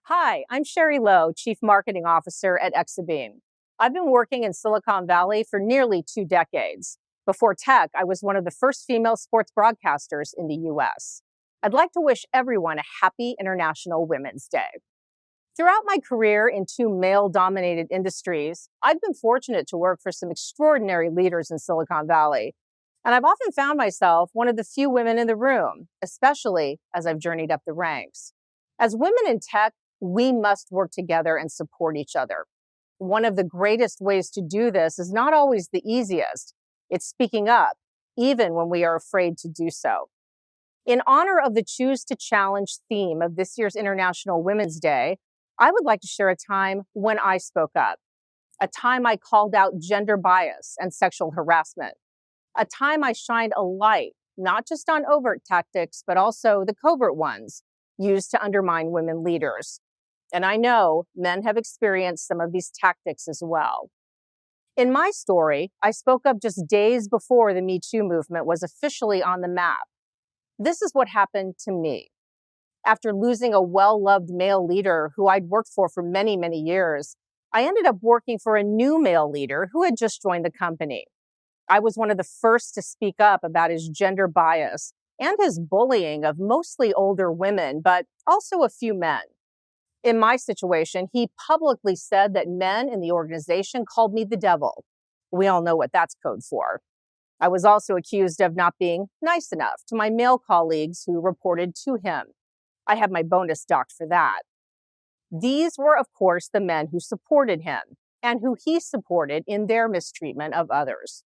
Hi, I'm Sherry Lowe, Chief Marketing Officer at Exabeam. I've been working in Silicon Valley for nearly 2 decades. Before tech, I was one of the first female sports broadcasters in the US. I'd like to wish everyone a happy International Women's Day. Throughout my career in 2 male-dominated industries, I've been fortunate to work for some extraordinary leaders in Silicon Valley. And I've often found myself one of the few women in the room, especially as I've journeyed up the ranks. As women in tech, we must work together and support each other. One of the greatest ways to do this is not always the easiest. It's speaking up, even when we are afraid to do so. In honor of the Choose to Challenge theme of this year's International Women's Day, I would like to share a time when I spoke up, a time I called out gender bias and sexual harassment, a time I shined a light, not just on overt tactics, but also the covert ones used to undermine women leaders. And I know men have experienced some of these tactics as well. In my story, I spoke up just days before the Me Too movement was officially on the map. This is what happened to me. After losing a well-loved male leader who I'd worked for many, many years, I ended up working for a new male leader who had just joined the company. I was one of the first to speak up about his gender bias and his bullying of mostly older women, but also a few men. In my situation, he publicly said that men in the organization called me the devil. We all know what that's code for. I was also accused of not being nice enough to my male colleagues who reported to him. I had my bonus docked for that. These were, of course, the men who supported him and who he supported in their mistreatment of others.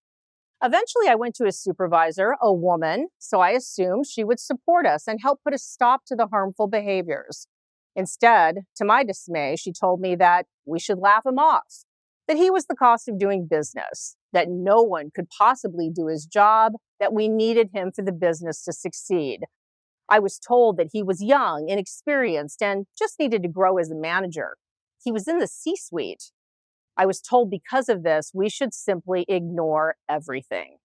Eventually, I went to his supervisor, a woman, so I assumed she would support us and help put a stop to the harmful behaviors. Instead, to my dismay, she told me that we should laugh him off, that he was the cost of doing business, that no one could possibly do his job, that we needed him for the business to succeed. I was told that he was young, inexperienced, and just needed to grow as a manager. He was in the C-suite. I was told because of this, we should simply ignore everything.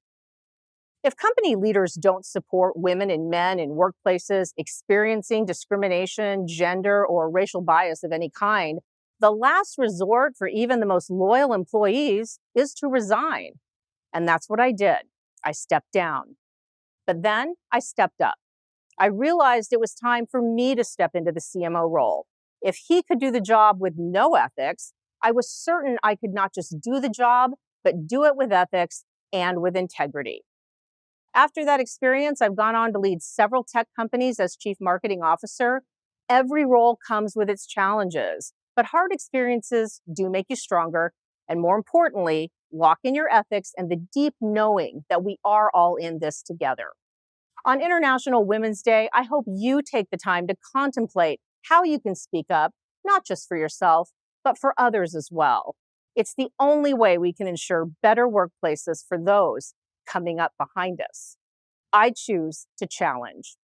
If company leaders don't support women and men in workplaces experiencing discrimination, gender, or racial bias of any kind, the last resort for even the most loyal employees is to resign. And that's what I did. I stepped down. But then I stepped up. I realized it was time for me to step into the CMO role. If he could do the job with no ethics, I was certain I could not just do the job, but do it with ethics and with integrity. After that experience, I've gone on to lead several tech companies as Chief Marketing Officer. Every role comes with its challenges, but hard experiences do make you stronger. And more importantly, lock in your ethics and the deep knowing that we are all in this together. On International Women's Day, I hope you take the time to contemplate how you can speak up, not just for yourself, but for others as well. It's the only way we can ensure better workplaces for those coming up behind us. I choose to challenge.